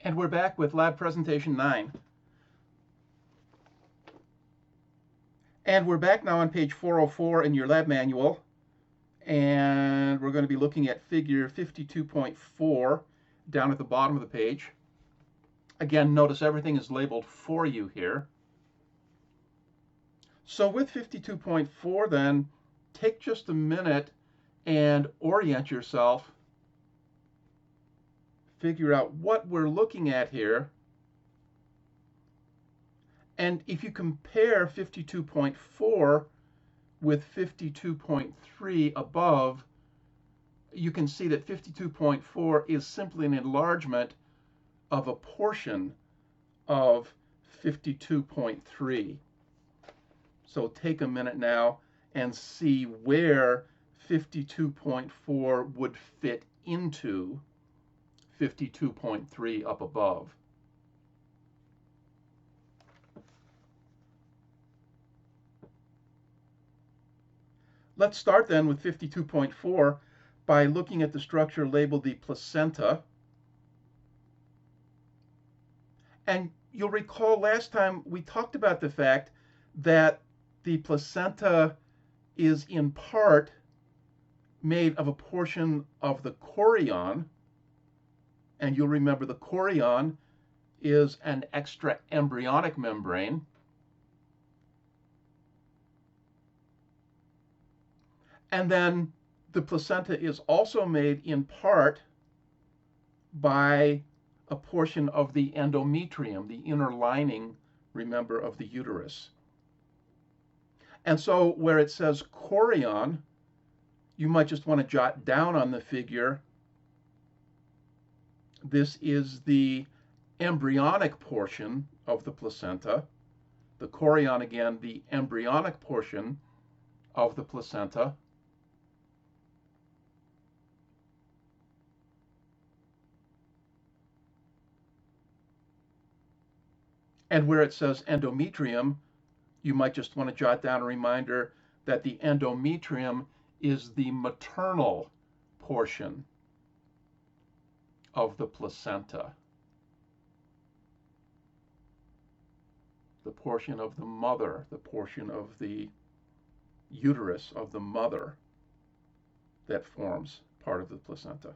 And we're back with lab presentation 9. And we're back now on page 404 in your lab manual. And we're going to be looking at figure 52.4 down at the bottom of the page. Again, notice everything is labeled for you here. So with 52.4 then, take just a minute and orient yourself. Figure out what we're looking at here. And if you compare 52.4 with 52.3 above, you can see that 52.4 is simply an enlargement of a portion of 52.3. So take a minute now and see where 52.4 would fit into 52.3 up above. Let's start then with 52.4 by looking at the structure labeled the placenta. And you'll recall last time we talked about the fact that the placenta is in part made of a portion of the chorion. And you'll remember the chorion is an extraembryonic membrane. And then the placenta is also made in part by a portion of the endometrium, the inner lining, remember, of the uterus. And so where it says chorion, you might just want to jot down on the figure, this is the embryonic portion of the placenta. The chorion, again, the embryonic portion of the placenta. And where it says endometrium, you might just want to jot down a reminder that the endometrium is the maternal portion of the placenta, the portion of the mother, the portion of the uterus of the mother that forms part of the placenta.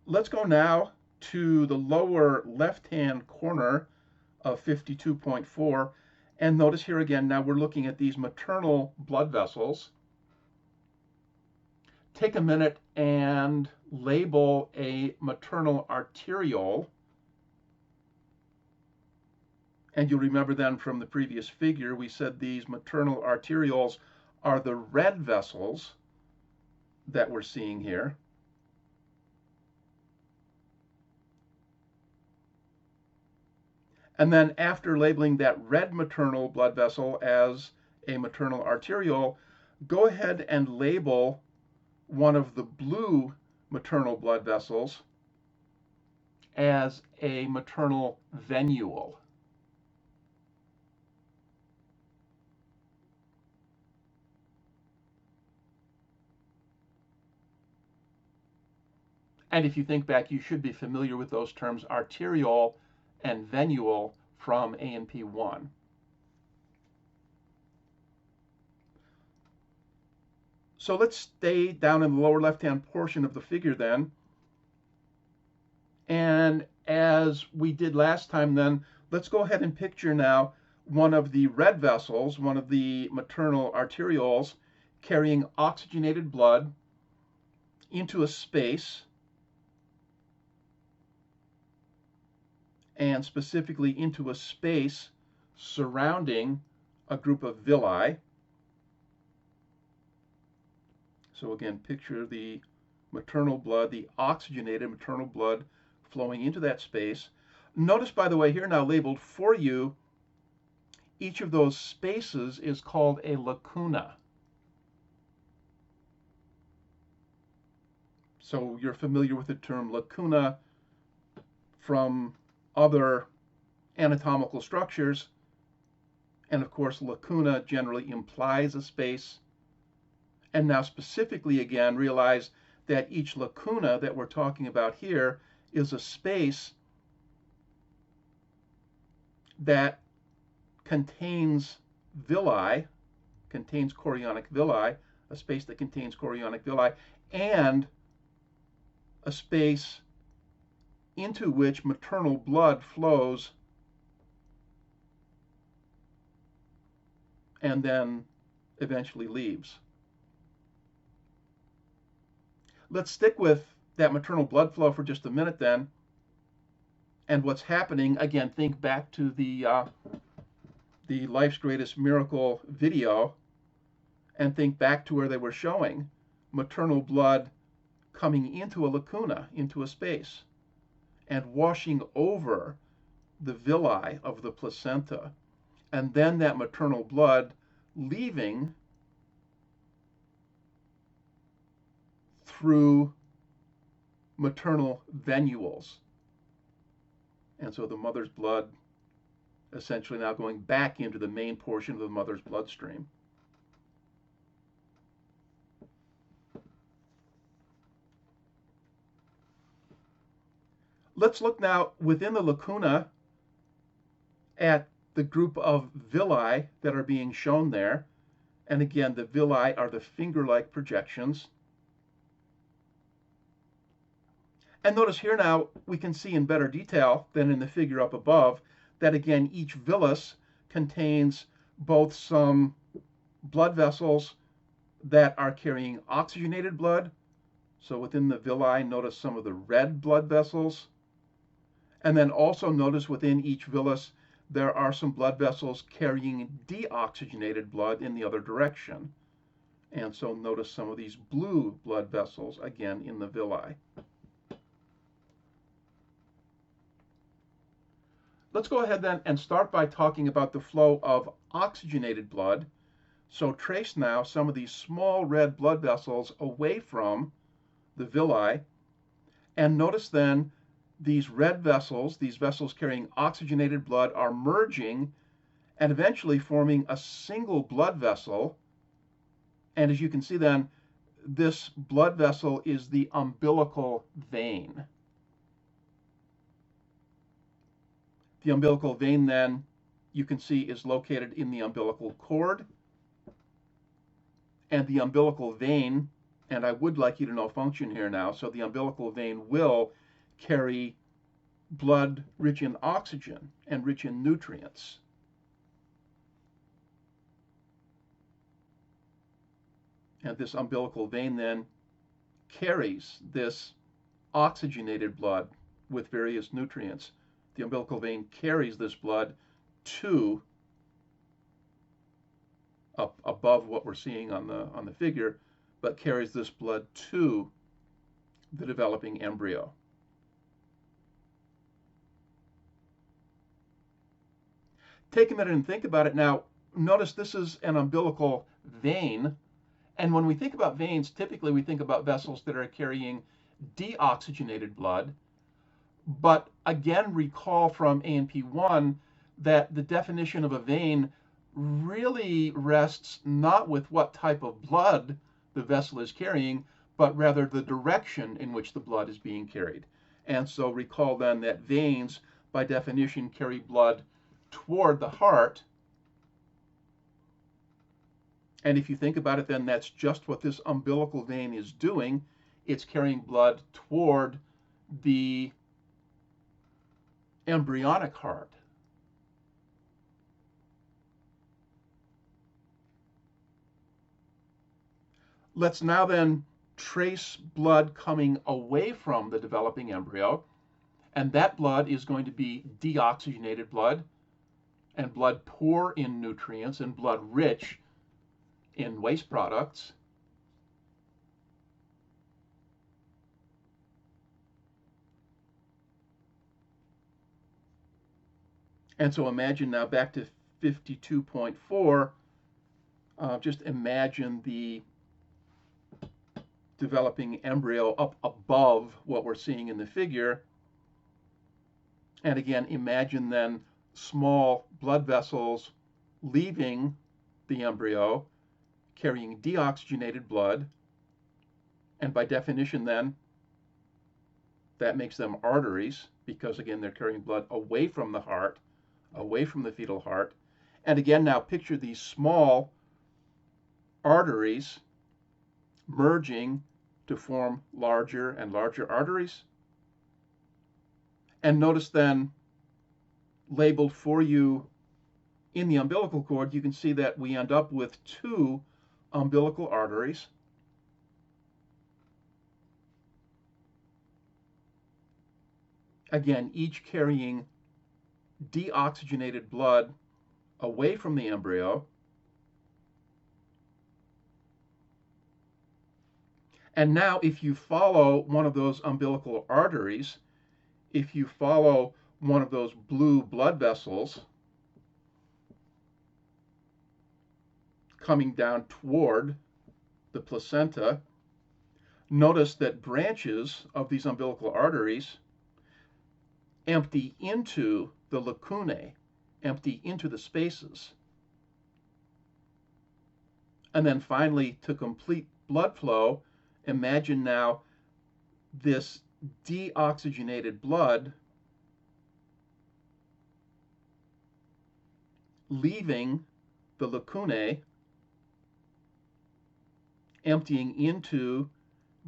Let's go now to the lower left-hand corner of 52.4, and notice here again, now we're looking at these maternal blood vessels. Take a minute and label a maternal arteriole. And you'll remember then from the previous figure, we said these maternal arterioles are the red vessels that we're seeing here. And then after labeling that red maternal blood vessel as a maternal arteriole, go ahead and label one of the blue maternal blood vessels as a maternal venule. And if you think back, you should be familiar with those terms arteriole and venule from A&P 1. So let's stay down in the lower left-hand portion of the figure then. And as we did last time then, let's go ahead and picture now one of the red vessels, one of the maternal arterioles, carrying oxygenated blood into a space, and specifically into a space surrounding a group of villi. So again, picture the maternal blood, the oxygenated maternal blood flowing into that space. Notice, by the way, here now labeled for you, each of those spaces is called a lacuna. So you're familiar with the term lacuna from other anatomical structures. And of course, lacuna generally implies a space. And now specifically again, realize that each lacuna that we're talking about here is a space that contains villi, contains chorionic villi, a space that contains chorionic villi, and a space into which maternal blood flows and then eventually leaves. Let's stick with that maternal blood flow for just a minute then. And what's happening, again, think back to the Life's Greatest Miracle video, and think back to where they were showing maternal blood coming into a lacuna, into a space, and washing over the villi of the placenta, and then that maternal blood leaving through maternal venules. And so the mother's blood essentially now going back into the main portion of the mother's bloodstream. Let's look now within the lacuna at the group of villi that are being shown there. And again, the villi are the finger-like projections. And notice here now, we can see in better detail than in the figure up above, that again, each villus contains both some blood vessels that are carrying oxygenated blood. So within the villi, notice some of the red blood vessels. And then also notice within each villus, there are some blood vessels carrying deoxygenated blood in the other direction. And so notice some of these blue blood vessels again in the villi. Let's go ahead then and start by talking about the flow of oxygenated blood. So trace now some of these small red blood vessels away from the villi, and notice then these red vessels, these vessels carrying oxygenated blood, are merging and eventually forming a single blood vessel. And as you can see then, this blood vessel is the umbilical vein. The umbilical vein then, you can see, is located in the umbilical cord. And the umbilical vein, and I would like you to know function here now, so the umbilical vein will carry blood rich in oxygen and rich in nutrients. And this umbilical vein then carries this oxygenated blood with various nutrients. The umbilical vein carries this blood to up above what we're seeing on the figure, but carries this blood to the developing embryo. Take a minute and think about it now. Notice this is an umbilical vein, and when we think about veins, typically we think about vessels that are carrying deoxygenated blood. But again, recall from A&P1 that the definition of a vein really rests not with what type of blood the vessel is carrying, but rather the direction in which the blood is being carried. And so recall then that veins, by definition, carry blood toward the heart. And if you think about it, then that's just what this umbilical vein is doing. It's carrying blood toward the embryonic heart. Let's now then trace blood coming away from the developing embryo, and that blood is going to be deoxygenated blood, and blood poor in nutrients, and blood rich in waste products. And so imagine now, back to 52.4, just imagine the developing embryo up above what we're seeing in the figure. And again, imagine then small blood vessels leaving the embryo, carrying deoxygenated blood, and by definition then, that makes them arteries, because again, they're carrying blood away from the heart, away from the fetal heart. And again, now picture these small arteries merging to form larger and larger arteries. And notice then, labeled for you in the umbilical cord, you can see that we end up with 2 umbilical arteries. Again, each carrying deoxygenated blood away from the embryo. And now if you follow one of those umbilical arteries, if you follow one of those blue blood vessels coming down toward the placenta, notice that branches of these umbilical arteries empty into the lacunae, empty into the spaces. And then finally, to complete blood flow, imagine now this deoxygenated blood leaving the lacunae, emptying into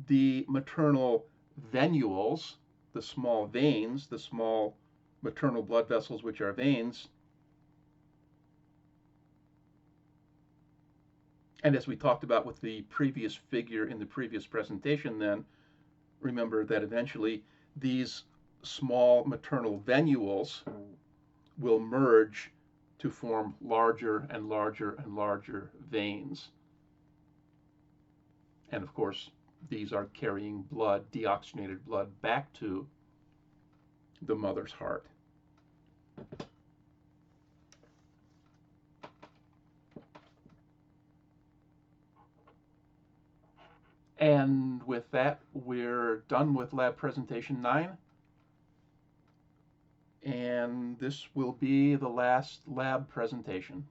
the maternal venules, the small veins, the small maternal blood vessels, which are veins. And as we talked about with the previous figure in the previous presentation, then remember that eventually these small maternal venules will merge to form larger and larger and larger veins. And of course, these are carrying blood, deoxygenated blood, back to the mother's heart. And with that, we're done with lab presentation 9. And this will be the last lab presentation.